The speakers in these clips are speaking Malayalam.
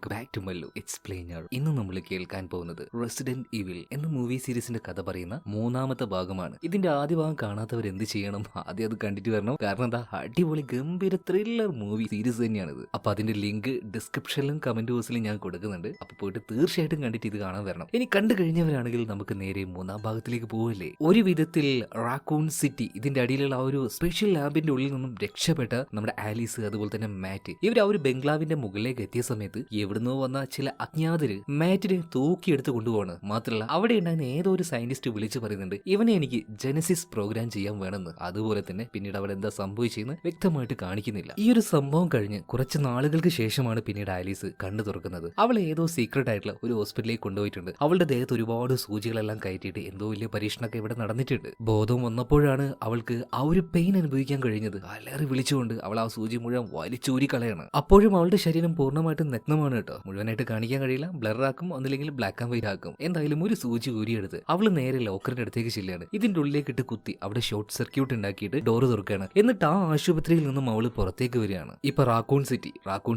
Back to Mallu explainer. ഇന്ന് നമ്മൾ കേൾക്കാൻ പോകുന്നത് റെസിഡന്റ് ഇവിൽ എന്ന മൂവി സീരീസിന്റെ കഥ പറയുന്ന മൂന്നാമത്തെ ഭാഗമാണ്. ഇതിന്റെ ആദ്യ ഭാഗം കാണാത്തവർ എന്ത് ചെയ്യണം? ആദ്യം അത് കണ്ടിട്ട് വരണം. കാരണം എന്താ, അടിപൊളി ഗംഭീര ത്രില്ലർ മൂവി സീരീസ് തന്നെയാണിത്. അപ്പൊ അതിന്റെ ലിങ്ക് ഡിസ്ക്രിപ്ഷനിലും കമന്റ് ബോക്സിലും ഞാൻ കൊടുക്കുന്നുണ്ട്. അപ്പൊ പോയിട്ട് തീർച്ചയായിട്ടും കണ്ടിട്ട് ഇത് കാണാൻ വരണം. ഇനി കണ്ടു കഴിഞ്ഞവരാണെങ്കിൽ നമുക്ക് നേരെ മൂന്നാം ഭാഗത്തിലേക്ക് പോവല്ലേ. ഒരു വിധത്തിൽ റാക്കൂൺ സിറ്റി ഇതിന്റെ അടിയിലുള്ള ആ ഒരു സ്പെഷ്യൽ ലാബിന്റെ ഉള്ളിൽ നിന്നും രക്ഷപ്പെട്ട നമ്മുടെ ആലീസ്, അതുപോലെ തന്നെ മാറ്റ്, ഇവർ ആ ഒരു ബംഗ്ലാവിന്റെ മുകളിലേക്ക് എത്തിയ സമയത്ത് എവിടുന്നോ വന്ന ചില അജ്ഞാതര് മാറ്റിനെ തൂക്കിയെടുത്ത് കൊണ്ടുപോവാണ്. മാത്രമല്ല അവിടെ ഉണ്ടായിരുന്ന ഏതോ ഒരു സയന്റിസ്റ്റ് വിളിച്ചു പറയുന്നുണ്ട് ഇവനെ എനിക്ക് ജെനസിസ് പ്രോഗ്രാം ചെയ്യാൻ വേണമെന്ന്. അതുപോലെ തന്നെ പിന്നീട് അവിടെ എന്താ സംഭവിച്ചെന്ന് വ്യക്തമായിട്ട് കാണിക്കുന്നില്ല. ഈ ഒരു സംഭവം കഴിഞ്ഞ് കുറച്ച് നാളുകൾക്ക് ശേഷമാണ് പിന്നീട് ആലീസ് കണ്ണു തുറക്കുന്നത്. അവൾ ഏതോ സീക്രട്ട് ആയിട്ടുള്ള ഒരു ഹോസ്പിറ്റലിലേക്ക് കൊണ്ടുപോയിട്ടുണ്ട്. അവളുടെ ദേഹത്ത് ഒരുപാട് സൂചികളെല്ലാം കയറ്റിയിട്ട് എന്തോ വലിയ പരീക്ഷണമൊക്കെ ഇവിടെ നടന്നിട്ടുണ്ട്. ബോധം വന്നപ്പോഴാണ് അവൾക്ക് ആ ഒരു പെയിൻ അനുഭവിക്കാൻ കഴിഞ്ഞത്. അലറി വിളിച്ചുകൊണ്ട് അവൾ ആ സൂചി മുഴുവൻ വലിച്ചൂരി കളയാണ്. അപ്പോഴും അവളുടെ ശരീരം പൂർണ്ണമായിട്ടും നഗ്നമാണ് കേട്ടോ. മുഴുവനായിട്ട് കാണിക്കാൻ കഴിയില്ല, ബ്ലറാക്കും, ഒന്നില്ലെങ്കിൽ ബ്ലാക്ക് ആൻഡ് വൈറ്റ് ആക്കും. എന്തായാലും ഒരു സൂചി ഊരിയെടുത്ത് അവള് നേരെ ലോക്കറിന്റെ അടുത്തേക്ക് ചെല്ലുകയാണ്. ഇതിന്റെ ഉള്ളിലേക്ക് ഇട്ട് കുത്തി അവിടെ ഷോർട്ട് സർക്യൂട്ട് ഉണ്ടാക്കിയിട്ട് ഡോറ് തുറക്കുകയാണ്. എന്നിട്ട് ആ ആശുപത്രിയിൽ നിന്നും അവള് പുറത്തേക്ക് വരികയാണ്. ഇപ്പൊ റാക്കൂൺ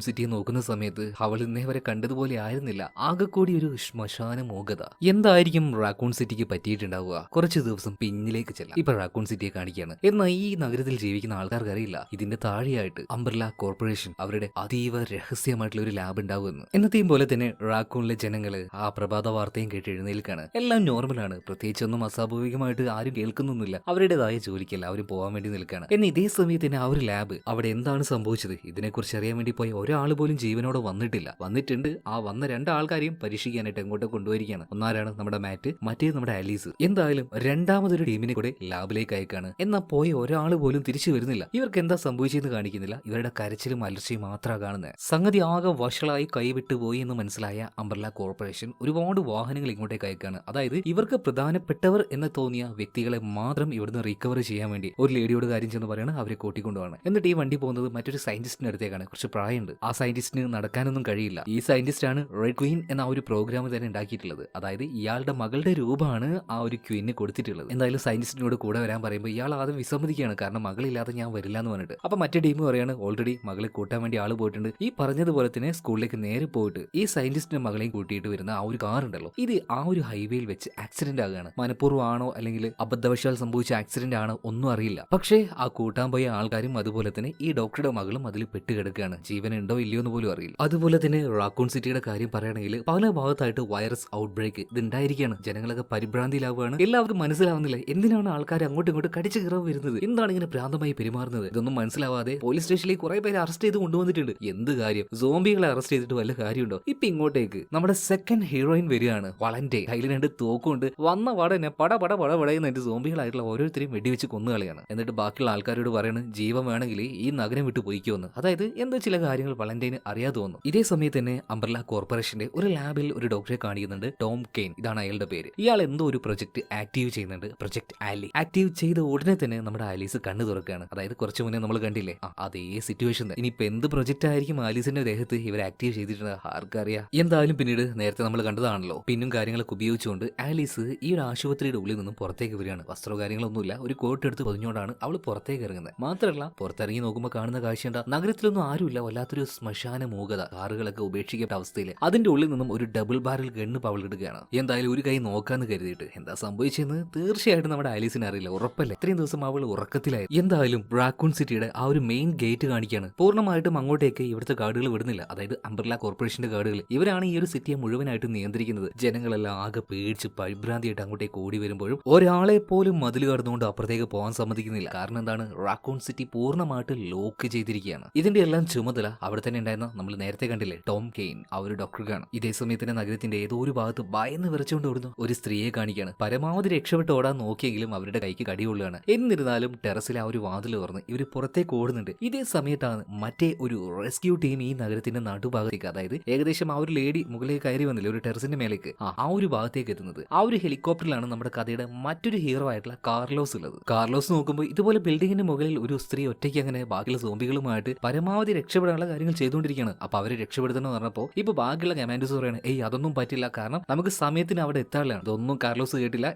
സിറ്റിയെ നോക്കുന്ന സമയത്ത് അവൾ ഇന്നേ വരെ കണ്ടതുപോലെ ആയിരുന്നില്ല. ആകെ കൂടി ഒരു ശ്മശാന മോഹത. എന്തായിരിക്കും റാക്കൂൺ സിറ്റിക്ക് പറ്റിയിട്ടുണ്ടാവുക? കുറച്ച് ദിവസം പിന്നിലേക്ക് ചെല്ലാം. ഇപ്പൊ റാക്കൂൺ സിറ്റിയെ കാണിക്കുകയാണ്. എന്നാൽ ഈ നഗരത്തിൽ ജീവിക്കുന്ന ആൾക്കാർക്ക് അറിയില്ല ഇതിന്റെ താഴെയായിട്ട് അംബ്രല കോർപ്പറേഷൻ അവരുടെ അതീവ രഹസ്യമായിട്ടുള്ള ഒരു ലാബ് ഉണ്ടാവുമെന്ന്. എന്നത്തെയും പോലെ തന്നെ റാക്കൂണിലെ ജനങ്ങള് ആ പ്രഭാത വാർത്തയും കേട്ട് എഴുന്നേൽക്കാണ്. എല്ലാം നോർമലാണ്, പ്രത്യേകിച്ചൊന്നും അസ്വാഭാവികമായിട്ട് ആരും കേൾക്കുന്നൊന്നുമില്ല. അവരുടേതായ ജോലിക്ക് എല്ലാവരും പോകാൻ വേണ്ടി നിൽക്കുകയാണ്. എന്നാൽ ഇതേ സമയത്ത് തന്നെ ആ ഒരു ലാബ് അവിടെ എന്താണ് സംഭവിച്ചത് ഇതിനെക്കുറിച്ച് അറിയാൻ വേണ്ടി പോയ ഒരാൾ പോലും ജീവനോടെ വന്നിട്ടുണ്ട്. ആ വന്ന രണ്ടാൾക്കാരെയും പരീക്ഷിക്കാനായിട്ട് എങ്ങോട്ടോ കൊണ്ടുപോയിരിക്കുകയാണ്. ഒന്നാരാണ് നമ്മുടെ മാറ്റ്, മറ്റേ നമ്മുടെ ആലീസ്. എന്തായാലും രണ്ടാമതൊരു ടീമിനെ കൂടെ ലാബിലേക്ക് അയക്കാണ്. എന്നാൽ പോയ ഒരാൾ പോലും തിരിച്ചു വരുന്നില്ല. ഇവർക്ക് എന്താ സംഭവിച്ചെന്ന് കാണിക്കുന്നില്ല. ഇവരുടെ കരച്ചിലും അലർച്ചയും മാത്രമാണ് കാണുന്നത്. സംഗതി ആകെ വഷളായി കൈവിട്ടു പോയി എന്ന് മനസ്സിലായ അംബ്രല കോർപ്പറേഷൻ ഒരുപാട് വാഹനങ്ങൾ ഇങ്ങോട്ടേക്ക് അയക്കാണ്. അതായത് ഇവർക്ക് പ്രധാനപ്പെട്ടവർ എന്ന് തോന്നിയ വ്യക്തികളെ മാത്രം ഇവിടുന്ന് റിക്കവർ ചെയ്യാൻ വേണ്ടി ഒരു ലേഡിയോട് കാര്യം ചെന്ന് പറയാണ് അവരെ കൂട്ടിക്കൊണ്ടുപോകാണ്. എന്നിട്ട് ഈ വണ്ടി പോകുന്നത് മറ്റൊരു സയന്റിസ്റ്റിന്റെ അടുത്തേക്കാണ്. കുറച്ച് പ്രായമുണ്ട്. ആ സയന്റിസ്റ്റിന് നടക്കാനൊന്നും കഴിയില്ല. ഈ സയന്റിസ്റ്റാണ് റെഡ് ക്വീൻ എന്ന ഒരു പ്രോഗ്രാം തന്നെ ഉണ്ടാക്കിയിട്ടുള്ളത്. അതായത് ഇയാളുടെ മകളുടെ രൂപമാണ് ആ ഒരു ക്വീനിന് കൊടുത്തിട്ടുള്ളത്. എന്തായാലും സയന്റിസ്റ്റിനോട് കൂടെ വരാൻ പറയുമ്പോൾ ഇയാൾ ആദ്യം വിസമ്മതിക്കുകയാണ്. കാരണം മകളില്ലാതെ ഞാൻ വരില്ല എന്ന് പറഞ്ഞിട്ട്. അപ്പൊ മറ്റേ ടീം പറയാണ് ഓൾറെഡി മകളെ കൂട്ടാൻ വേണ്ടി ആള് പോയിട്ടുണ്ട്. ഈ പറഞ്ഞതുപോലെ തന്നെ സ്കൂളിലേക്ക് നേരെ പോയിട്ട് ഈ സയന്റിസ്റ്റിന്റെ മകളെയും കൂട്ടിയിട്ട് വരുന്ന ആ ഒരു കാർ ഉണ്ടല്ലോ, ഇത് ആ ഒരു ഹൈവേയിൽ വെച്ച് ആക്സിഡന്റ് ആകുകയാണ്. മനഃപൂർവ്വമാണോ അല്ലെങ്കിൽ അബദ്ധവശാൽ സംഭവിച്ച ആക്സിഡന്റ് ആണോ ഒന്നും അറിയില്ല. പക്ഷേ ആ കൂട്ടാൻ പോയ ആൾക്കാരും അതുപോലെ തന്നെ ഈ ഡോക്ടറുടെ മകളും അതിൽ പെട്ടുകിടക്കുകയാണ്. ജീവനുണ്ടോ ഇല്ലയോ എന്ന് പോലും അറിയില്ല. അതുപോലെ തന്നെ റാക്കൂൺ സിറ്റിയുടെ കാര്യം പറയുകയാണെങ്കിൽ പല ഭാഗത്തായിട്ട് വൈറസ് ഔട്ട് ബ്രേക്ക് ഇത് ഉണ്ടായിരിക്കുകയാണ്. ജനങ്ങളൊക്കെ പരിഭ്രാന്തിയിലാവുകയാണ്. എല്ലാവർക്കും മനസ്സിലാവുന്നില്ല എന്തിനാണ് ആൾക്കാർ അങ്ങോട്ടും ഇങ്ങോട്ട് കടിച്ചു കയറാൻ വരുന്നത്, എന്താണ് ഇങ്ങനെ ഭ്രാന്തമായി പെരുമാറുന്നത്. ഇതൊന്നും മനസ്സിലാവാതെ പോലീസ് സ്റ്റേഷനിലേക്ക് കുറെ പേര് അറസ്റ്റ് ചെയ്ത് കൊണ്ടുവന്നിട്ടുണ്ട്. എന്ത് കാര്യം, സോംബികളെ അറസ്റ്റ് ചെയ്തിട്ട് വല്ല കാര്യമുണ്ടോ? ഇപ്പൊ ഇങ്ങോട്ടേക്ക് നമ്മുടെ സെക്കൻഡ് ഹീറോയിൻ വരികയാണ്, വളന്റൈൻ. കയ്യിൽ രണ്ട് തോക്കുണ്ട്. വന്ന വടനെ പടയെന്നിട്ട് സോംബികളായിട്ടുള്ള ഓരോരുത്തരെയും വെടിവെച്ച് കൊന്നുകളയാണ്. എന്നിട്ട് ബാക്കിയുള്ള ആൾക്കാരോട് പറയണ് ജീവൻ വേണമെങ്കിൽ ഈ നഗരം വിട്ടു പോയിക്കോന്ന്. അതായത് എന്തോ ചില കാര്യങ്ങൾ വളന്റൈന് അറിയാതെ തോന്നുന്നു. ഇതേ സമയത്ത് തന്നെ അംബ്രല കോർപ്പറേഷന്റെ ഒരു ലാബിൽ ഒരു ഡോക്ടറെ കാണിക്കുന്നുണ്ട്, ടോം കെയ്ൻ. ഇതാണ് അയാളുടെ പേര്. ഇയാൾ എന്തോ ഒരു പ്രൊജക്ട് ആക്റ്റീവ് ചെയ്യുന്നുണ്ട്, പ്രൊജക്ട് ആലി. ആക്റ്റീവ് ചെയ്ത ഉടനെ തന്നെ നമ്മുടെ ആലീസ് കണ്ണു തുറക്കുകയാണ്. അതായത് കുറച്ചു മുന്നേ നമ്മൾ കണ്ടില്ലേ അതേ സിറ്റുവേഷൻ. ഇനിയിപ്പോ എന്ത് പ്രൊജക്ട് ആയിരിക്കും ആലീസിന്റെ ദേഹത്ത് ഇവർ ആക്റ്റീവ് ചെയ്തിട്ടുണ്ട് ആർക്കറിയാം. എന്തായാലും പിന്നീട് നേരത്തെ നമ്മൾ കണ്ടതാണല്ലോ, പിന്നും കാര്യങ്ങളൊക്കെ ഉപയോഗിച്ചുകൊണ്ട് ആലീസ് ഈ ഒരു ആശുപത്രിയുടെ ഉള്ളിൽ നിന്നും പുറത്തേക്ക് വരികയാണ്. വസ്ത്രോ കാര്യങ്ങളൊന്നുമില്ല, ഒരു കോട്ട് എടുത്ത് പൊതിഞ്ഞുകൊണ്ടാണ് അവൾ പുറത്തേക്ക് ഇറങ്ങുന്നത്. മാത്രമല്ല പുറത്തിറങ്ങി നോക്കുമ്പോൾ കാണുന്ന കാഴ്ച എന്താ, നഗരത്തിലൊന്നും ആരുമില്ല, വല്ലാത്തൊരു ശ്മശാന മൂകത. കാറുകളൊക്കെ ഉപേക്ഷിക്കേണ്ട അവസ്ഥയിൽ അതിന്റെ ഉള്ളിൽ നിന്നും ഒരു ഡബിൾ ബാരൽ ഗണ്ണ് അവൾ ഇടുകയാണ്. എന്തായാലും ഒരു കൈ നോക്കാന്ന് കരുതിയിട്ട് എന്താ സംഭവിച്ചെന്ന് തീർച്ചയായിട്ടും നമ്മുടെ ആലീസിന് അറിയില്ല. ഉറപ്പല്ലേ, ഇത്രയും ദിവസം അവൾ ഉറക്കത്തിലായി. എന്തായാലും റാക്കൂൺ സിറ്റിയുടെ ആ ഒരു മെയിൻ ഗേറ്റ് കാണിക്കുകയാണ്. പൂർണ്ണമായിട്ടും അങ്ങോട്ടേക്ക് ഇവിടുത്തെ ഗാർഡുകൾ വിടുന്നില്ല. അതായത് അംബ്രല കോർപ്പറേഷന്റെ ഗാർഡുകൾ. ഇവരാണ് ഈ ഒരു സിറ്റിയെ മുഴുവനായിട്ട് നിയന്ത്രിക്കുന്നത്. ജനങ്ങളെല്ലാം ആകെ പേടിച്ച് പരിഭ്രാന്തിയായിട്ട് അങ്ങോട്ടേക്ക് ഓടി വരുമ്പോഴും ഒരാളെ പോലും മതിൽ കടന്നുകൊണ്ട് അപ്പുറത്തേക്ക് പോകാൻ സമ്മതിക്കുന്നില്ല. കാരണം എന്താണ്, റാക്കൂൺ സിറ്റി പൂർണ്ണമായിട്ട് ലോക്ക് ചെയ്തിരിക്കുകയാണ്. ഇതിന്റെ എല്ലാം ചുമതല അവിടെ തന്നെ ഉണ്ടായിരുന്ന നമ്മൾ നേരത്തെ കണ്ടില്ലേ ടോം കെയ്ൻ, ആ ഒരു ഡോക്ടർക്കാണ്. ഇതേ സമയത്തിന് നഗരത്തിന്റെ ഏതോ ഒരു ഭാഗത്ത് ഭയന്ന് വിറച്ചുകൊണ്ട് ഓടുന്നു ഒരു സ്ത്രീയെ കാണിക്കുകയാണ്. പരമാവധി രക്ഷപ്പെട്ട് ഓടാൻ നോക്കിയെങ്കിലും അവരുടെ കൈക്ക് കടികൊള്ളുകയാണ്. എന്നിരുന്നാലും ടെറസിൽ ആ ഒരു വാതിൽ തുറന്ന് ഇവർ പുറത്തേക്ക് ഓടുന്നുണ്ട്. ഇതേ സമയത്താണ് മറ്റേ ഒരു റെസ്ക്യൂ ടീം ഈ നഗരത്തിന്റെ നടുഭാഗത്തേക്ക്, അതായത് ഏകദേശം ആ ഒരു ലേഡി മുകളിലേക്ക് കയറി വന്നില്ലേ ഒരു ടെറസിന്റെ മേലേക്ക്, ആ ഒരു ഭാഗത്തേക്ക് എത്തുന്നത്. ആ ഒരു ഹെലികോപ്റ്ററിലാണ് നമ്മുടെ കഥയുടെ മറ്റൊരു ഹീറോ ആയിട്ടുള്ള കാർലോസ് ഉള്ളത്. കാർലോസ് നോക്കുമ്പോൾ ഇതുപോലെ ബിൽഡിങ്ങിന്റെ മുകളിൽ ഒരു സ്ത്രീ ഒറ്റയ്ക്ക് അങ്ങനെ ബാക്കിയുള്ള സോംബികളുമായിട്ട് പരമാവധി രക്ഷപ്പെടാനുള്ള കാര്യങ്ങൾ ചെയ്തുകൊണ്ടിരിക്കുകയാണ്. അപ്പൊ അവരെ രക്ഷപ്പെടുത്തണം പറഞ്ഞപ്പോൾ ഇപ്പൊ ബാക്കിയുള്ള കമാൻഡോസ് പറയാണ് അതൊന്നും പറ്റില്ല, കാരണം നമുക്ക് സമയത്തിന് അവിടെ എത്താനുള്ളതാണ്. ഇതൊന്നും കാർലോസ് കേട്ടില്ല,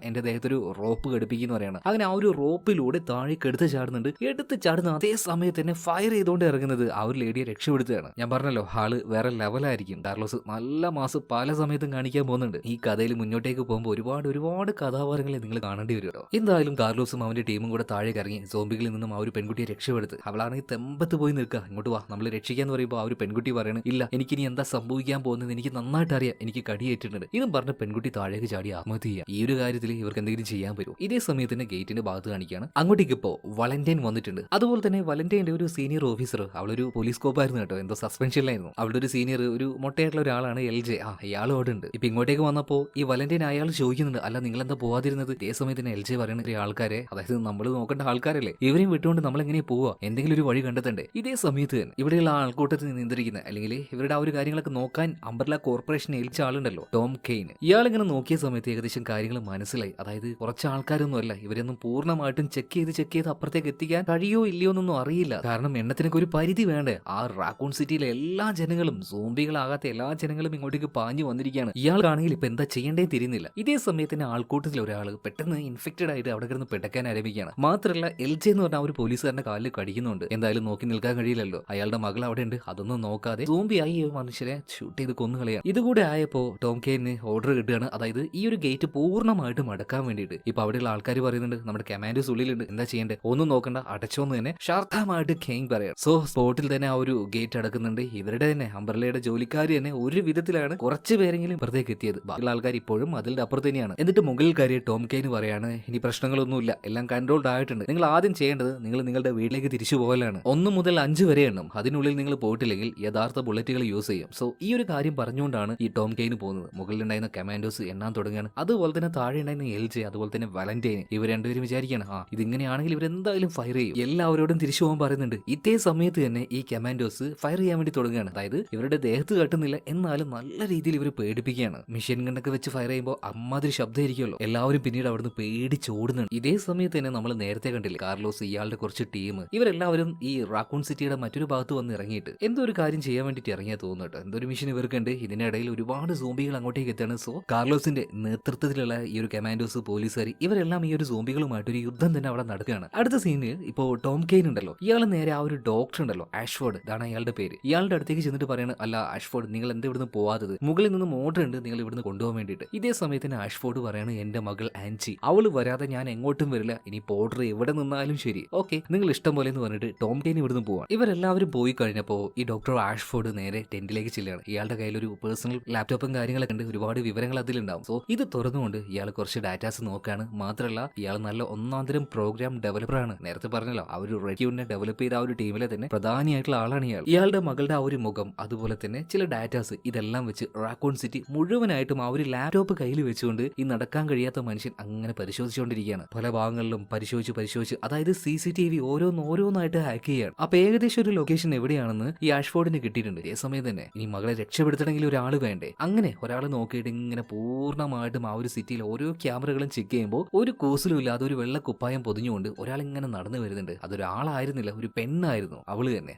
എന്റെ ദേഹത്തൊരു റോപ്പ് ഘടിപ്പിക്കുന്ന പറയാണ്. അങ്ങനെ ആ ഒരു റോപ്പിലൂടെ താഴേക്ക് എടുത്ത് ചാടുന്ന അതേ സമയത്ത് തന്നെ ഫയർ ചെയ്തുകൊണ്ട് ഇറങ്ങുന്നത് ആ ഒരു ലേഡിയെ രക്ഷപ്പെടുത്തുകയാണ്. ഞാൻ പറഞ്ഞല്ലോ ആള് വേറെ ലെവലായിരിക്കും കാർലോസ് നല്ല മാസം പല സമയത്തും കാണിക്കാൻ പോകുന്നുണ്ട്. ഈ കഥയിൽ മുന്നോട്ടേക്ക് പോകുമ്പോൾ ഒരുപാട് കഥാപാത്രങ്ങളെ നിങ്ങൾ കാണേണ്ടി വരും കേട്ടോ. എന്തായാലും കാർലോസും അവന്റെ ടീമും കൂടെ താഴേക്ക് ഇറങ്ങി സോംബികളിൽ നിന്നും ആ ഒരു പെൺകുട്ടിയെ രക്ഷപ്പെടുത്ത്. അവളാണെങ്കിൽ തെമ്പത്ത് പോയി നിൽക്കുക. ഇങ്ങോട്ട് വാ, നമ്മൾ രക്ഷിക്കാന്ന് പറയുമ്പോൾ ആ ഒരു പെൺകുട്ടി പറയണം, ഇല്ല എനിക്കിനി എന്താ സംഭവിക്കാൻ പോകുന്നത് എനിക്ക് നന്നായിട്ട് അറിയാം, എനിക്ക് കടിയേറ്റിട്ടുണ്ട്. ഇതും പറഞ്ഞ പെൺകുട്ടി താഴേക്ക് ചാടി ആത്മഹത്യ ചെയ്യാം. ഈ ഒരു കാര്യത്തിൽ ഇവർക്ക് എന്തെങ്കിലും ചെയ്യാൻ പറ്റും. ഇതേ സമയത്ത് തന്നെ ഗേറ്റിന്റെ ഭാഗത്ത് കാണിക്കുകയാണ്. അങ്ങോട്ടേക്ക് ഇപ്പോ വലന്റൈൻ വന്നിട്ടുണ്ട്. അതുപോലെ തന്നെ വലന്റൈൻ്റെ ഒരു സീനിയർ ഓഫീസർ, അവളൊരു പോലീസ് കോപ്പായിരുന്നു കേട്ടോ, എന്തോ സസ്പെൻഷനിലായിരുന്നു. അവളുടെ ഒരു സീനിയർ ഒരു മൊട്ടയായിട്ടുള്ള ഒരാളാണ് LJ. ഇയാൾ അവിടെ ഉണ്ട്. ഇപ്പൊ ഇങ്ങോട്ടേക്ക് വന്നപ്പോ ഈ വലന്റൈൻ അയാൾ ചോദിക്കുന്നുണ്ട്, അല്ല നിങ്ങൾ എന്താ പോവാതിരുന്നത്? ഇതേ സമയത്ത് തന്നെ LJ പറയുന്ന ആൾക്കാരെ, അതായത് നമ്മൾ നോക്കേണ്ട ആൾക്കാരല്ലേ, ഇവരെയും വിട്ടുകൊണ്ട് നമ്മൾ എങ്ങനെ പോവാ, എന്തെങ്കിലും ഒരു വഴി കണ്ടെത്തണ്ടേ. ഇതേ സമയത്ത് തന്നെ ഇവിടെയുള്ള ആൾക്കൂട്ടത്തിൽ നിയന്ത്രിക്കുന്ന അല്ലെങ്കിൽ ഇവരുടെ ആ ഒരു കാര്യങ്ങളൊക്കെ നോക്കാൻ അംബ്രല കോർപ്പറേഷൻ ഏൽച്ച ആളുണ്ടല്ലോ, ടോം കെയ്ൻ. ഇയാളിങ്ങനെ നോക്കിയ സമയത്ത് ഏകദേശം കാര്യങ്ങൾ മനസ്സിലായി. അതായത് കുറച്ച് ആൾക്കാരൊന്നും അല്ല, ഇവരൊന്നും പൂർണ്ണമായിട്ടും ചെക്ക് ചെയ്ത് അപ്പുറത്തേക്ക് എത്തിക്കാൻ കഴിയോ ഇല്ലയോ എന്നൊന്നും അറിയില്ല. കാരണം എണ്ണത്തിനൊക്കെ ഒരു പരിധി വേണ്ടേ. ആ റാക്കൂൺ സിറ്റിയിലെ എല്ലാ ജനങ്ങളും, സോംബികളാകാത്ത എല്ലാ ജനങ്ങളും ഇങ്ങോട്ടേക്ക് പാഞ്ഞു വന്നിരിക്കുകയാണ്. ഇയാൾക്കാണെങ്കിൽ ഇപ്പൊ എന്താ ചെയ്യേണ്ടേ തിരിയുന്നില്ല. ഇതേ സമയത്ത് തന്നെ ആൾക്കൂട്ടത്തിൽ ഒരാൾ പെട്ടെന്ന് ഇൻഫെക്റ്റഡ് ആയിട്ട് അവിടെ കിടന്ന് പെട്ടക്കാൻ ആരംഭിക്കുകയാണ്. മാത്രമല്ല LJ എന്ന് പറഞ്ഞ ഒരു പോലീസുകാരന്റെ കാലിൽ കടിക്കുന്നുണ്ട്. എന്തായാലും നോക്കി നിൽക്കാൻ കഴിയില്ലല്ലോ, അയാളുടെ മകൾ അവിടെ ഉണ്ട്. അതൊന്നും നോക്കാതെ സോംബിയായി ഈ മനുഷ്യരെ ഷൂട്ട് ചെയ്ത് കൊന്നുകളയാണ്. ഇതുകൂടെ ആയപ്പോ ടോം കെയ്ന് ഓർഡർ കിട്ടുകയാണ്. അതായത് ഈ ഒരു ഗേറ്റ് പൂർണ്ണമായിട്ടും അടക്കാൻ വേണ്ടിയിട്ട്. ഇപ്പൊ അവിടെയുള്ള ആൾക്കാർ പറയുന്നുണ്ട്, നമ്മുടെ കമാൻഡോസ് ഉള്ളിലുണ്ട്, എന്താ ചെയ്യേണ്ടത്, ഒന്നും നോക്കണ്ട, അടച്ചോന്ന് തന്നെ ശക്തമായിട്ട് കെയ്ൻ പറയാം. സോ സ്പോട്ടിൽ തന്നെ ആ ഒരു ഗേറ്റ് അടക്കുന്നുണ്ട്. ഇവരുടെ തന്നെ അംബ്രലയുടെ ജോലിക്കാർ തന്നെ ഒരു വിധത്തിലാണ് കുറച്ച് പേരെങ്കിലും പുറത്തേക്ക് എത്തിയത്. ബാക്കിയുള്ള ആൾക്കാർ ഇപ്പോഴും അതിന്റെ അപ്പുറത്ത് തന്നെയാണ്. എന്നിട്ട് മുകളിൽ കയറിയ ടോം കെയ്ൻ പറയാണ്, ഇനി പ്രശ്നങ്ങളൊന്നുമില്ല, എല്ലാം കൺട്രോൾഡ് ആയിട്ടുണ്ട്. നിങ്ങൾ ആദ്യം ചെയ്യേണ്ടത് നിങ്ങൾ നിങ്ങളുടെ വീട്ടിലേക്ക് തിരിച്ചു പോകലാണ്. 1 മുതൽ 5 വരെ എണ്ണം. അതിനുള്ളിൽ നിങ്ങൾ പോയിട്ടില്ലെങ്കിൽ യഥാർത്ഥ ബുള്ളറ്റുകൾ യൂസ് ചെയ്യും. സോ ഈ ഒരു കാര്യം പറഞ്ഞുകൊണ്ടാണ് ഈ ടോം കെയ്ന് പോകുന്നത്. മുകളിലുണ്ടായിരുന്ന കമാൻഡോസ് എണ്ണാൻ തുടങ്ങുകയാണ്. അതുപോലെ തന്നെ താഴെ ഉണ്ടായിരുന്ന LJ, അതുപോലെ തന്നെ വലന്റൈൻ, ഇവർ രണ്ടുപേരും വിചാരിക്കുകയാണ്, ഇതിങ്ങനെയാണെങ്കിൽ ഇവരെന്തായാലും ഫയർ ചെയ്യും. എല്ലാവരോടും തിരിച്ചു പോകാൻ പറയുന്നുണ്ട്. ഇതേ സമയത്ത് തന്നെ ഈ കമാൻഡോസ് ഫയർ ചെയ്യാൻ വേണ്ടി തുടങ്ങുകയാണ്. അതായത് ഇവരുടെ ദേഹത്ത് കട്ടുന്നില്ല, എന്നാലും നല്ല രീതിയിൽ ഇവർ പേടിപ്പിക്കുകയാണ്. മെഷീൻ ഗണ്ണൊക്കെ വെച്ച് ഫയർ ചെയ്യുമ്പോൾ അമ്മാതിരി ശബ്ദമായിരിക്കുമല്ലോ. എല്ലാവരും പിന്നീട് അവിടുന്ന് പേടിച്ചോടുന്നുണ്ട്. ഇതേ സമയത്ത് തന്നെ നമ്മൾ നേരത്തെ കണ്ടില്ല, കാർലോസ്, ഇയാളുടെ കുറച്ച് ടീം, ഇവരെല്ലാവരും ഈ റാക്കൂൺ സിറ്റിയുടെ മറ്റൊരു ഭാഗത്ത് വന്ന് ഇറങ്ങിയിട്ട് എന്തോ ഒരു കാര്യം ചെയ്യാൻ വേണ്ടിയിട്ട് ഇറങ്ങിയാ തോന്നുന്നുണ്ട്. എന്തോ ഒരു മിഷൻ ഇവർക്കുണ്ട്. ഇതിനിടയിൽ ഒരുപാട് സോംബികൾ അങ്ങോട്ടേക്ക് എത്താണ്. സോ കാർലോസിന്റെ നേതൃത്വത്തിലുള്ള ഈ ഒരു കമാൻഡോസ്, പോലീസുകാർ, ഇവരെല്ലാം ഈ ഒരു സോംബികളുമായിട്ട് ഒരു യുദ്ധം തന്നെ അവിടെ നടക്കുകയാണ്. അടുത്ത സീനിൽ ഇപ്പോൾ ടോം കെയ്ൻ ഉണ്ടല്ലോ, ഇയാൾ നേരെ ആ ഒരു ഡോക്ടർ ഉണ്ടല്ലോ, ആഷ്ഫോർഡ്, ഇതാണ് അയാളുടെ പേര്, ഇയാളുടെ അടുത്തേക്ക് ചെന്നിട്ട് പറയാണ്, അല്ല ആഷ്ഫോർഡ്, നിങ്ങൾ എന്താ ഇവിടുന്ന് പോവാത്തത്, മുകളിൽ നിന്നും ഓർഡർ ഉണ്ട് നിങ്ങൾ ഇവിടുന്ന് കൊണ്ടുപോകാൻ വേണ്ടിയിട്ട്. ഇതേ സമയത്ത് തന്നെ ആഷ്ഫോർഡ് പറയാണ്, എന്റെ മകൾ ആൻസി, അവള് വരാതെ ഞാൻ എങ്ങോട്ടും വരില്ല, ഇനി ഓർഡർ എവിടെ നിന്നാലും ശരി, ഓക്കെ നിങ്ങൾ ഇഷ്ടം പോലെ എന്ന് പറഞ്ഞിട്ട് ടോം കെയ്ൻ ഇവിടുന്ന് പോവാൻ. ഇവരെല്ലാവരും പോയി കഴിഞ്ഞപ്പോൾ ഈ ഡോക്ടർ ആഷ്ഫോർഡ് നേരെ ടെന്റിലേക്ക് ചെല്ലുകയാണ്. ഇയാളുടെ കയ്യിൽ ഒരു പേഴ്സണൽ ലാപ്ടോപ്പും കാര്യങ്ങളൊക്കെ ഉണ്ട്, ഒരുപാട് വിവരങ്ങൾ അതിലുണ്ടാവും. സോ ഇത് തുറന്നുകൊണ്ട് ഇയാൾ കുറച്ച് ഡാറ്റാസ് നോക്കുകയാണ്. മാത്രമല്ല ഇയാൾ നല്ല ഒന്നാന്തരം പ്രോഗ്രാം ഡെവലപ്പറാണ്. നേരത്തെ പറഞ്ഞല്ലോ, ആ ഒരു റെഡ്യൂണിനെ ഡെവലപ്പ് ചെയ്ത ആ ഒരു ടീമിലെ തന്നെ പ്രധാനിയായിട്ടുള്ള ആളാണ് ഇയാൾ. ഇയാളുടെ മകളുടെ ആ ഒരു മുഖം, അതുപോലെ തന്നെ ചില ഡാറ്റാസ്, ഇതെല്ലാം വെച്ച് റാക്കൂൺ സിറ്റി മുഴുവനായിട്ടും ആ ഒരു ലാപ്ടോപ്പ് കയ്യിൽ വെച്ചുകൊണ്ട് ഈ നടക്കാൻ കഴിയാത്ത മനുഷ്യൻ അങ്ങനെ പരിശോധിച്ചുകൊണ്ടിരിക്കുകയാണ്. പല ഭാഗങ്ങളിലും പരിശോധിച്ച് അതായത് CCTV ഓരോന്നായിട്ട് ഹാക്ക് ചെയ്യാണ്. അപ്പൊ ഏകദേശം ഒരു ലൊക്കേഷൻ എവിടെയാണെന്ന് ഈ ആഷ്ഫോർഡിന് കിട്ടിയിട്ടുണ്ട്. അതേ സമയം തന്നെ ഇനി മകളെ രക്ഷപ്പെടുത്തണമെങ്കിൽ ഒരാൾ വേണ്ടേ. അങ്ങനെ ഒരാൾ നോക്കിയിട്ട് ഇങ്ങനെ പൂർണ്ണമായിട്ടും ആ ഒരു സിറ്റിയിൽ ഓരോ ക്യാമറകളും ചെക്ക് ചെയ്യുമ്പോൾ ഒരു കൂസലും ഇല്ലാതെ ഒരു വെള്ള കുപ്പായം പൊതിഞ്ഞുകൊണ്ട് ഒരാൾ ഇങ്ങനെ നടന്നു വരുന്നുണ്ട്. അതൊരാളായിരുന്നില്ല, ഒരു പെണ്ണായിരുന്നു. അവള് തന്നെ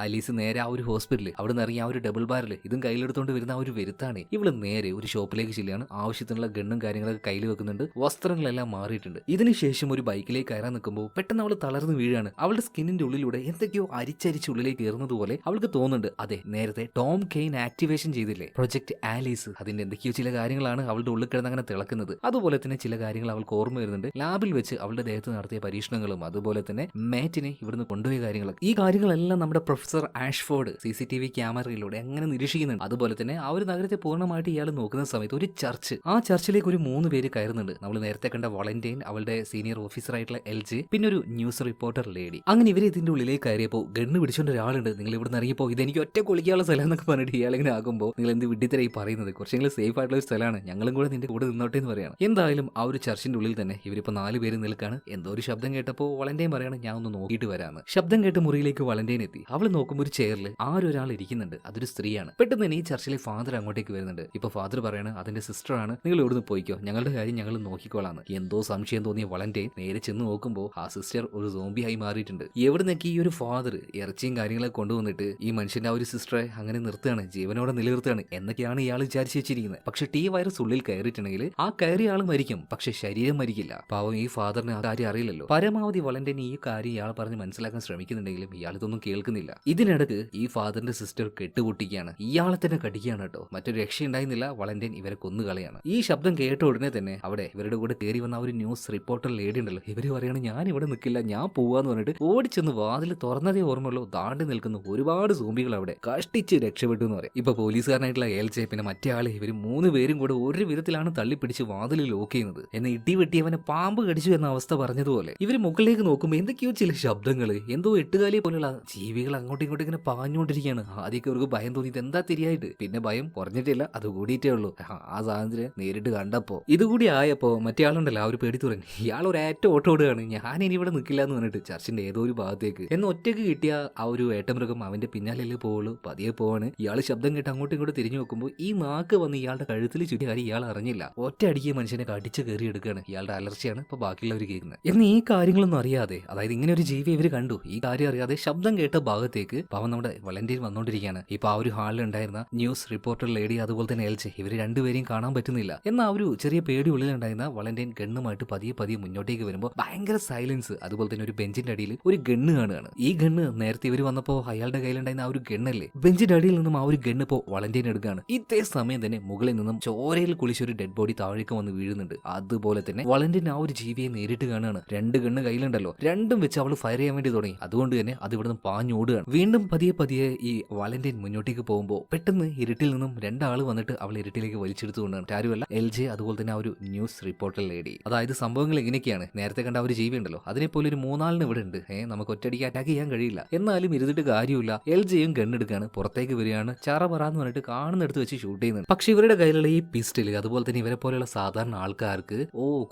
അലീസ് നേരെ ആ ഒരു ഹോസ്പിറ്റലിൽ അവിടെ നിന്ന് ഇറങ്ങി ആ ഒരു ഡബിൾ ബാരൽ ഇതും കയ്യിലെടുത്തോണ്ട് വരുന്ന ആ ഒരു വരുത്താണ്. ഇവള് നേരെ ഒരു ഷോപ്പിലേക്ക് ചെല്ലുകയാണ്. ആവശ്യത്തിനുള്ള ഗണ്ണും കാര്യങ്ങളൊക്കെ കയ്യിൽ വെക്കുന്നുണ്ട്. വസ്ത്രങ്ങളെല്ലാം മാറിയിട്ടുണ്ട്. ഇതിനുശേഷം ഒരു ബൈക്കിലേക്ക് കയറാൻ നിൽക്കുമ്പോൾ പെട്ടെന്ന് അവൾ തളർന്നു വീഴാണ്. അവളുടെ സ്കിന്നിന്റെ ഉള്ളിലൂടെ എന്തൊക്കെയോ അരിച്ചരിച്ച് ഉള്ളിലേക്ക് കയറുന്നത് പോലെ അവൾക്ക് തോന്നുന്നുണ്ട്. അതെ, നേരത്തെ ടോം കെയ്ൻ ആക്ടിവേഷൻ ചെയ്തില്ലേ പ്രൊജക്ട് ആലീസ്, അതിന്റെ എന്തൊക്കെയോ ചില കാര്യങ്ങളാണ് അവളുടെ ഉള്ളിൽ കിടന്ന് അങ്ങനെ തിളക്കുന്നത്. അതുപോലെ തന്നെ ചില കാര്യങ്ങൾ അവൾക്ക് ഓർമ്മ വരുന്നുണ്ട്. ലാബിൽ വെച്ച് അവളുടെ ദേഹത്ത് നടത്തിയ പരീക്ഷണങ്ങളും അതുപോലെ തന്നെ മാറ്റിനെ ഇവിടുന്ന് കൊണ്ടുപോയ കാര്യങ്ങളൊക്കെ. ഈ കാര്യങ്ങളെല്ലാം നമ്മുടെ പ്രൊഫസർ ആഷ്ഫോർഡ് CCTV ക്യാമറയിലൂടെ അങ്ങനെ നിരീക്ഷിക്കുന്നുണ്ട്. അതുപോലെ തന്നെ ആ ഒരു നഗരത്തെ പൂർണ്ണമായിട്ട് ഇയാൾ നോക്കുന്ന സമയത്ത് ഒരു ചർച്ച്, ആ ചർച്ചിലേക്ക് ഒരു 3 പേര് കയറുന്നുണ്ട്. നമ്മൾ നേരത്തെ കണ്ട വോളന്റൈൻ, അവളുടെ സീനിയർ ഓഫീസർ ആയിട്ടുള്ള LJ, പിന്നെ ഒരു ന്യൂസ് റിപ്പോർട്ടർ ലേഡി. അങ്ങനെ ഇവർ ഇതിന്റെ ഉള്ളിലേക്ക് കയറിയപ്പോൾ ഗണ്ണ് പിടിച്ചോണ്ട് ഒരാളുണ്ട്. നിങ്ങൾ ഇവിടുന്ന് ഇറങ്ങിയപ്പോൾ ഇതെനിക്ക് ഒറ്റ കുളിക്കാനുള്ള സ്ഥലം എന്നൊക്കെ പറഞ്ഞിട്ട് ഇയാളിങ്ങനെ ആകുമ്പോൾ നിങ്ങൾ എന്ത് വിഡ്ഢിത്തരായി പറയുന്നത്, കുറച്ചെങ്കിലും സേഫ് ആയിട്ടുള്ള ഒരു സ്ഥലമാണ്, ഞങ്ങളും കൂടെ നിന്റെ കൂടെ നിന്നോട്ടെ എന്ന് പറയാണ്. എന്തായാലും ആ ഒരു ചർച്ചിന്റെ ഉള്ളിൽ തന്നെ ഇവരിപ്പോ 4 പേര് നിൽക്കാണ്. എന്തോ ഒരു ശബ്ദം കേട്ടപ്പോൾ വോളന്റൈൻ പറയാണ്, ഞാൻ ഒന്ന് നോക്കിയിട്ട് വരാന്ന്. ശബ്ദം കേട്ട് മുറിയിലേക്ക് വോളന്റൈൻ എത്തി. അവൾ നോക്കുമ്പോൾ ഒരു ചെയറിൽ ആരൊരാൾ ഇരിക്കുന്നുണ്ട്. അതൊരു സ്ത്രീയാണ്. പെട്ടെന്ന് തന്നെ ഈ ചർച്ചിലെ ഫാദർ അങ്ങോട്ടേക്ക് വരുന്നുണ്ട്. ഇപ്പൊ ഫാദർ പറയാണ്, അതിന്റെ സിസ്റ്റർ ആണ്, നിങ്ങൾ ഇവിടുന്ന് പോയിക്കോ, ഞങ്ങളുടെ കാര്യം ഞങ്ങൾ നോക്കിക്കോളാന്ന്. എന്തോ സംശയം തോന്നിയ വോളന്റൈൻ നേരെ ചെന്ന് നോക്കുമ്പോൾ ആ സിസ്റ്റർ ഒരു സോംബിയായി മാറിയിട്ടുണ്ട്. എവിടുന്നൊക്കെ ഈ ഒരു ഫാദർ ഇറച്ചിയും കാര്യങ്ങളൊക്കെ കൊണ്ടുവന്നിട്ട് ഈ മനുഷ്യന്റെ ആ ഒരു സിസ്റ്ററെ അങ്ങനെ നിർത്തുകയാണ്, ജീവനോടെ നിലനിർത്തുകയാണ് എന്നൊക്കെയാണ് ഇയാൾ വിചാരിച്ചു വെച്ചിരിക്കുന്നത്. പക്ഷെ T വൈറസ് ഉള്ളിൽ കയറിയിട്ടുണ്ടെങ്കിൽ ആ കയറിയ ആൾ മരിക്കും, പക്ഷെ ശരീരം മരിക്കില്ല. പാവം ഈ ഫാദറിന് ആ കാര്യം അറിയില്ലല്ലോ. പരമാവധി വോളന്റൈൻ ഈ കാര്യം ഇയാൾ പറഞ്ഞ് മനസ്സിലാക്കാൻ ശ്രമിക്കുന്നുണ്ടെങ്കിലും ഇയാൾ ഇതൊന്നും കേൾക്കുന്നില്ല. ഇതിനിടക്ക് ഈ ഫാദറിന്റെ സിസ്റ്റർ കെട്ടുപൊട്ടിക്കുകയാണ്. ഇയാളെ തന്നെ കടിക്കുകയാണ് കേട്ടോ. മറ്റൊരു രക്ഷയുണ്ടായിരുന്നില്ല. വളന്റൈൻ ഇവരെ കൊന്നുകളയാണ്. ഈ ശബ്ദം കേട്ട ഉടനെ തന്നെ അവിടെ ഇവരുടെ കൂടെ കയറി വന്ന ഒരു ന്യൂസ് റിപ്പോർട്ടർ ലേഡി ഉണ്ടല്ലോ, ഇവര് പറയാണ് ഞാൻ ഇവിടെ നിൽക്കില്ല, ഞാൻ പോവാന്ന് പറഞ്ഞിട്ട് ഓടിച്ചെന്ന് വാതിൽ തുറന്നതേ ഓർമ്മയുള്ളൂ. താണ്ടി നിൽക്കുന്ന ഒരുപാട് സോംബികൾ അവിടെ കഷ്ടിച്ച് രക്ഷപ്പെട്ടു എന്ന് പറയും. ഇപ്പൊ പോലീസുകാരനായിട്ടുള്ള ഏൽച്ചെ പിന്നെ മറ്റേ ആള് ഇവര് 3 പേരും കൂടെ ഒരു വിധത്തിലാണ് തള്ളിപ്പിടിച്ച് വാതിൽ ലോക്ക് ചെയ്യുന്നത്. എന്നെ ഇടിവെട്ടി അവനെ പാമ്പ് കടിച്ചു എന്ന അവസ്ഥ പറഞ്ഞതുപോലെ ഇവര് മുകളിലേക്ക് നോക്കുമ്പോൾ എന്തൊക്കെയോ ചില ശബ്ദങ്ങള്, എന്തോ എട്ടുകാലിയെ പോലുള്ള ജീവികൾ അങ്ങോട്ടും ഇങ്ങോട്ടും ഇങ്ങനെ പാഞ്ഞുകൊണ്ടിരിക്കുകയാണ്. ആദ്യമൊക്കെ അവർക്ക് ഭയം തോന്നിയിട്ട് എന്താ തിരിയായിട്ട്, പിന്നെ ഭയം കുറഞ്ഞിട്ടില്ല, അത് കൂടിയിട്ടേ ഉള്ളൂ. ആ സാധനത്തിന് നേരിട്ട് കണ്ടപ്പോ ഇതുകൂടി ആയപ്പോ മറ്റേ ആളുണ്ടല്ലോ ആ ഒരു പേടി തുറന്ന് ഇയാൾ ഒരേറ്റ ഓട്ടം ഓടുകയാണ്. ഞാൻ ഇനി ഇവിടെ നിൽക്കില്ല എന്ന് പറഞ്ഞിട്ട് ചർച്ചിന്റെ ഏതോ ഒരു ഭാഗത്തേക്ക്. എന്ന് ഒറ്റയ്ക്ക് കിട്ടിയ ആ ഒരു ഏട്ടമൃഗം അവന്റെ പിന്നാലല്ലേ പോവുള്ളൂ, പതിയെ പോവാണ്. ഇയാൾ ശബ്ദം കേട്ട് അങ്ങോട്ടും ഇങ്ങോട്ടും തിരിഞ്ഞു നോക്കുമ്പോൾ ഈ നാക്ക് വന്ന് ഇയാളുടെ കഴുത്തിൽ ചുറ്റി കാര്യം ഇയാൾ അറിഞ്ഞില്ല. ഒറ്റ അടിക്കിയ മനുഷ്യനെ കടിച്ച് കയറി എടുക്കുകയാണ്. ഇയാളുടെ അലർച്ചയാണ് ഇപ്പൊ ബാക്കിയുള്ളവർ കേൾക്കുന്നത്. എന്ന് ഈ കാര്യങ്ങളൊന്നും അറിയാതെ, അതായത് ഇങ്ങനെ ഒരു ജീവി ഇവർ കണ്ടു, ഈ കാര്യം അറിയാതെ ശബ്ദം കേട്ട ഭാഗത്തേക്ക് പാവം നമ്മുടെ വളന്റൈൻ വന്നോണ്ടിരിക്കുകയാണ്. ഇപ്പൊ ആ ഒരു ഹാളിൽ ഉണ്ടായിരുന്ന ന്യൂസ് റിപ്പോർട്ടർ ലേഡി അതുപോലെ തന്നെ ഏൽച്ചെ ഇവര് രണ്ടുപേരെയും കാണാൻ പറ്റുന്നില്ല. എന്നാൽ ആ ഒരു ചെറിയ പേടി ഉള്ളിലുണ്ടായിരുന്ന വളന്റൈൻ ഗണ്ണുമായിട്ട് പതിയെ പതിയെ മുന്നോട്ടേക്ക് വരുമ്പോൾ ഭയങ്കര സൈലൻസ്. അതുപോലെ തന്നെ ഒരു ബെഞ്ചിന്റെ അടിയിൽ ഒരു ഗണ്ണ് കാണുകയാണ്. ഈ ഗണ്ണ് നേരത്തെ ഇവർ വന്നപ്പോ അയാളുടെ കയ്യിലുണ്ടായിരുന്ന ആ ഒരു ഗണ്ണല്ലേ, ബെഞ്ചിന്റെ അടിയിൽ നിന്നും ആ ഒരു ഗണ്ണ് ഇപ്പോ വളന്റൈൻ എടുക്കുകയാണ്. ഇതേ സമയം തന്നെ മുകളിൽ നിന്നും ചോരയിൽ കുളിച്ച ഒരു ഡെഡ് ബോഡി താഴേക്ക് വന്ന് വീഴുന്നുണ്ട്. അതുപോലെ തന്നെ വളന്റൈൻ ആ ഒരു ജീവിയെ നേരിട്ട് കാണുകയാണ്. 2 ഗണ്ണ് കയ്യിലുണ്ടല്ലോ, രണ്ടും വെച്ച് അവൾ ഫയർ ചെയ്യാൻ വേണ്ടി തുടങ്ങി. അതുകൊണ്ട് തന്നെ അത് ഇവിടുന്ന് പാഞ്ഞോടുകയാണ്. വീണ്ടും പതിയെ പതിയെ ഈ വളന്റൈൻ മുന്നോട്ടേക്ക് പോകുമ്പോൾ പെട്ടെന്ന് ഇരുട്ടിൽ നിന്നും 2 ആള് വന്നിട്ട് അവൾ ഇരുട്ടിലേക്ക് വലിച്ചെടുത്തുകൊണ്ടാണ്. ആരുമല്ല, എൽജെ അതുപോലെ തന്നെ ആ ഒരു ന്യൂസ് റിപ്പോർട്ടർ ലേഡി. അതായത് സംഭവങ്ങൾ എങ്ങനെയൊക്കെയാണ്, നേരത്തെ കണ്ട ആ ഒരു ജീവി ഉണ്ടല്ലോ അതിനെപ്പോലെ ഒരു 3 ആളിന് ഇവിടെ ഉണ്ട്. നമുക്ക് ഒറ്റയടിക്ക് അറ്റാക്ക് ചെയ്യാൻ കഴിയില്ല. എന്നാലും ഇരുന്നിട്ട് കാര്യമില്ല. എൽജെയും ഗണ്ണെടുക്കാണ്, പുറത്തേക്ക് വരികയാണ്. ചറപറാന്ന് പറഞ്ഞിട്ട് കാണുന്നിടത്ത് വെച്ച് ഷൂട്ട് ചെയ്യുന്നത്. പക്ഷെ ഇവരുടെ കയ്യിലുള്ള ഈ പിസ്റ്റൽ അതുപോലെ തന്നെ ഇവരെ പോലെയുള്ള സാധാരണ ആൾക്കാർക്ക്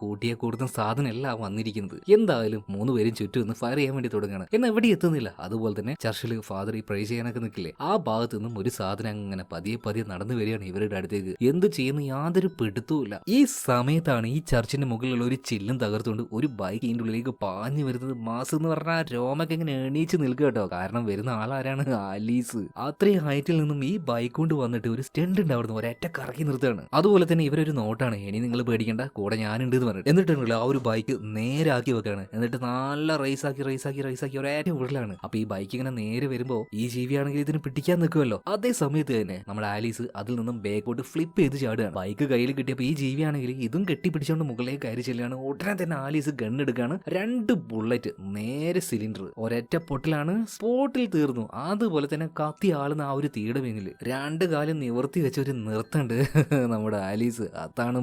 കൂട്ടിയെ കൂടുതൽ സാധനം എല്ലാം വന്നിരിക്കുന്നത്. എന്തായാലും 3 പേരും ചുറ്റും ഒന്ന് ഫയർ ചെയ്യാൻ വേണ്ടി തുടങ്ങുകയാണ്. എന്നാൽ എവിടെ എത്തുന്നില്ല. അതുപോലെ തന്നെ ചർച്ചിൽ ഫാദർ ഈ പ്രേ ചെയ്യാനൊക്കെ നിൽക്കില്ലേ, ആ ഭാഗത്തു നിന്നും ഒരു സാധനം അങ്ങനെ പതിയെ പതിയെ നടന്നു വരികയാണ് ഇവരുടെ അടുത്തേക്ക്. എന്ത് ചെയ്യുന്ന യാതൊരു പിടുത്തവുമില്ല. ഈ സമയത്താണ് ഈ ചർച്ചിന്റെ മുകളിലുള്ള ഒരു ചില്ലും തകർത്തുകൊണ്ട് ഒരു ബൈക്ക് ഇതിന്റെ ഉള്ളിലേക്ക് പാഞ്ഞു വരുന്നത്. മാസ് എന്ന് പറഞ്ഞാൽ രോമൊക്കെ ഇങ്ങനെ എണീച്ച് നിൽക്കുക കേട്ടോ. കാരണം വരുന്ന ആളാരാണ്, ആലീസ്. അത്രയും ഹൈറ്റിൽ നിന്നും ഈ ബൈക്ക് കൊണ്ട് വന്നിട്ട് ഒരു സ്റ്റണ്ട് ഉണ്ടാവുന്നു, ഒരൊറ്റ കറക്കി നിർത്തുകയാണ്. അതുപോലെ തന്നെ ഇവരൊരു നോട്ടാണ്, ഇനി നിങ്ങൾ പേടിക്കേണ്ട, കൂടെ ഞാനുണ്ട് എന്ന് പറഞ്ഞിട്ട്. എന്നിട്ടുണ്ടല്ലോ ആ ഒരു ബൈക്ക് നേരാക്കി വെക്കാണ്. എന്നിട്ട് നല്ല റൈസാക്കി ഒരേറ്റ ഉരുളാണ്. അപ്പൊ ഈ ബൈക്ക് ഇങ്ങനെ നേരെ വരുമ്പോ ഈ ജീവിയാണെങ്കിൽ ഇതിന് പിടിക്കാൻ നിൽക്കുമല്ലോ. അതേ സമയത്ത് തന്നെ നമ്മുടെ ആലീസ് അതിൽ നിന്നും ബാക്കോട്ട് ഫ്ലിപ്പ് ചെയ്ത് ചാടുകയാണ്. ബൈക്ക് കയ്യിൽ കിട്ടിയപ്പോൾ ഈ ജീവിയാണെങ്കിൽ ഇതും കെട്ടിപ്പിടിച്ചുകൊണ്ട് മുകളിലേക്ക് കയറി ചെല്ലുകയാണ്. ഉടനെ തന്നെ ആലീസ് ഗണ്ണെടുക്കുകയാണ്. 2 ബുള്ളറ്റ് നേരെ സിലിണ്ടർ, ഒരൊറ്റ പൊട്ടിലാണ്, സ്പോട്ടിൽ തീർന്നു. അതുപോലെ തന്നെ കത്തി ആളുന്ന ആ ഒരു തീയുടെ പിന്നിൽ 2 കാലം നിവർത്തി വെച്ച ഒരു നിർത്തണ്ട് നമ്മുടെ ആലീസ്. അതാണ്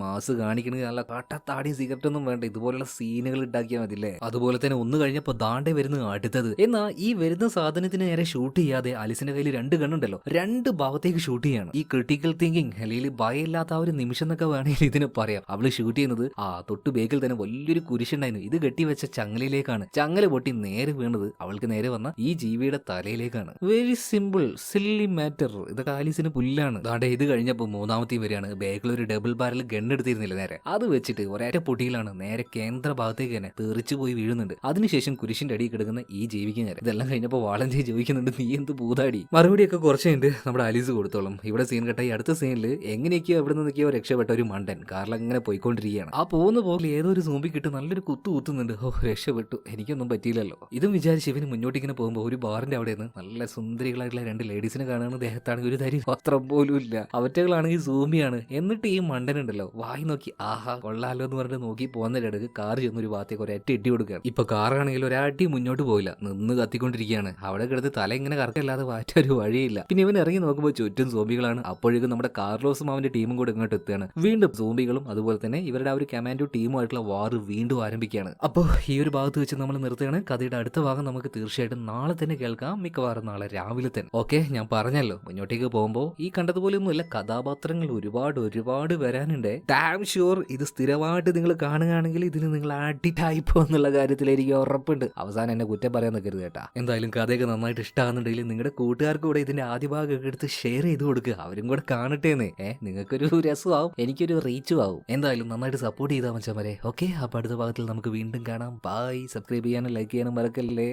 മാസ് കാണിക്കണമെങ്കിൽ നല്ല കട്ടത്താടിയും സിഗരറ്റ് ഒന്നും വേണ്ട, ഇതുപോലുള്ള സീനുകൾ ഉണ്ടാക്കിയാൽ മതില്ലേ. അതുപോലെ തന്നെ ഒന്ന് കഴിഞ്ഞപ്പോ ദാണ്ടെ വരുന്ന അടുത്തത്. എന്നാൽ ഈ വരുന്ന സാധനത്തിന് നേരെ ഷൂട്ട് ചെയ്യാതെ ആലീസിന്റെ കയ്യിൽ 2 ഗണ്ണുണ്ടല്ലോ, 2 ഭാഗത്തേക്ക് ഷൂട്ട് ചെയ്യാണ്. ഈ ക്രിട്ടിക്കൽ തിങ്കിങ് അല്ലെങ്കിൽ ഭയമില്ലാത്ത ആ ഒരു നിമിഷം എന്നൊക്കെ വേണമെങ്കിൽ ഇതിന് പറയാം. അവള് ഷൂട്ട് ചെയ്യുന്നത് തൊട്ട് ബേക്കിൽ തന്നെ വലിയൊരു കുരിശുണ്ടായിരുന്നു. ഇത് കെട്ടിവെച്ച ചങ്ങലയിലേക്കാണ്. ചങ്ങല പൊട്ടി നേരെ വീണത് അവൾക്ക് നേരെ വന്ന ഈ ജീവിയുടെ തലയിലേക്കാണ്. Very simple, silly matter. ഇതൊക്കെ ആലീസിന് പുല്ലാണ്. ദാണ്ടെ ഇത് കഴിഞ്ഞപ്പോൾ 3ാമത്തെയും വരികയാണ്. ബാക്കിൽ ഒരു ഡബിൾ ബാരൽ ഗണ്ണെടുത്തിരുന്നില്ല, നേരെ അത് വെച്ചിട്ട് ഒരേറ്റ പൊട്ടിയിലാണ് നേരെ കേന്ദ്ര ഭാഗത്തേക്ക് തന്നെ തെറിച്ചു പോയി വീഴുന്നുണ്ട്. അതിനുശേഷം കുരിശിന്റെ അടിയിൽ കിടക്കുന്ന ഈ ജീവിക്ക് നേരെ. ഇതെല്ലാം കഴിഞ്ഞപ്പോൾ വാളഞ്ചി ചോദിക്കുന്നുണ്ട്, നീ എന്ത് പൂതാടി? മറുപടിയൊക്കെ കുറച്ചുണ്ട് നമ്മുടെ ആലീസ് കൊടുത്തോളും. ഇവിടെ സീൻ കേട്ട ഈ അടുത്ത സീനിൽ എങ്ങനെയൊക്കെയോ എവിടെ നിന്നൊക്കെയോ രക്ഷപ്പെട്ട ഒരു മണ്ടൻ കാറിൽ അങ്ങനെ പോയിക്കൊണ്ടിരിക്കുകയാണ്. ആ പോകുന്ന പോലെ ഏതോ ഒരു സോംബി കിട്ട് നല്ലൊരു കുത്തുന്നുണ്ട്. രക്ഷപ്പെട്ടു, എനിക്കൊന്നും പറ്റിയില്ലല്ലോ. ഇതും വിചാരിച്ച് ഇവന് മുന്നോട്ട് ഇങ്ങനെ പോകുമ്പോൾ ഒരു ബാറിന്റെ അവിടെ നിന്ന് നല്ല സുന്ദരികളായിട്ടുള്ള 2 ലേഡീസിനെ കാണുന്ന ദേഹത്താണെങ്കിൽ ഒരു തരി വസ്ത്രം പോലും ഇല്ല. അവറ്റകളാണെങ്കിൽ സോംബിയാണ്. എന്നിട്ട് ഈ മണ്ടനുണ്ടല്ലോ വായി നോക്കി ആഹാ കൊള്ളാലോ എന്ന് പറഞ്ഞിട്ട് നോക്കി പോകുന്നതിനിടക്ക് കാർ ചെന്നൊരു ഭാഗത്തേക്ക് ഒരൊറ്റ ഇട്ടി കൊടുക്കുകയാണ്. ഇപ്പൊ കാറാണെങ്കിൽ ഒരടി മുന്നോട്ട് പോയില്ല, നിന്ന് കത്തിക്കൊണ്ടിരിക്കുകയാണ്. അവിടെ കിടന്ന് തല ഇങ്ങനെ കറക്കല്ലാതെ മാറ്റൊരു വഴിയില്ല. പിന്നെ ഇവൻ ഇറങ്ങി നോക്കുമ്പോൾ ചുറ്റും സോംബികളാണ്. അപ്പോഴേക്കും നമ്മുടെ കാർലോസും അവന്റെ ടീമും കൂടെ ഇങ്ങോട്ട് എത്തുകയാണ്. വീണ്ടും സോംബികളും അതുപോലെ തന്നെ ഇവരുടെ ആ ഒരു കമാൻഡോ ടീമുമായിട്ടുള്ള വാർ വീണ്ടും ആരംഭിക്കുകയാണ്. അപ്പോൾ ഈ ഒരു ഭാഗത്ത് വെച്ച് നമ്മൾ നിർത്തുകയാണ്. കഥയുടെ അടുത്ത ഭാഗം നമുക്ക് തീർച്ചയായിട്ടും നാളെ തന്നെ കേൾക്കാം, മിക്കവാറും നാളെ രാവിലെ തന്നെ. ഓക്കെ, ഞാൻ പറഞ്ഞല്ലോ മുന്നോട്ടേക്ക് പോകുമ്പോൾ ഈ കണ്ടതുപോലെ ഒന്നുമില്ല, കഥാപാത്രങ്ങൾ ഒരുപാട് വരാനുണ്ട്. ഡാം ഷുവർ ഇത് സ്ഥിരമായിട്ട് നിങ്ങൾ കാണുകയാണെങ്കിൽ ഇതിന് നിങ്ങൾ അഡിക്റ്റ് ആയിപ്പോ എന്നുള്ള കാര്യത്തിൽ എനിക്ക് ഉറപ്പുണ്ട്. അവസാനം എന്നെ കുറ്റം പറയാൻ നിൽക്കരുത് കേട്ടാ. എന്തായാലും കഥയൊക്കെ നന്നായിട്ട് ഇഷ്ടമാകുന്നുണ്ടെങ്കിൽ നിങ്ങളുടെ കൂട്ടുകാർക്ക് കൂടെ ഇതിന്റെ ആദ്യ ഭാഗമൊക്കെ എടുത്ത് ഷെയർ ചെയ്ത് കൊടുക്കുക, അവരും കൂടെ കാണട്ടേന്ന്. നിങ്ങൾക്കൊരു രസമാവും, എനിക്കൊരു റീച്ചും ആവും. എന്തായാലും നന്നായിട്ട് സപ്പോർട്ട് ചെയ്താൽ മച്ചാൻ വരെ. ഓക്കെ, അപ്പൊ അടുത്ത ഭാഗത്തിൽ നമുക്ക് വീണ്ടും കാണാം. ബൈ. സബ്സ്ക്രൈബ് ചെയ്യാനും ലൈക്ക് ചെയ്യാനും മറക്കല്ലേ.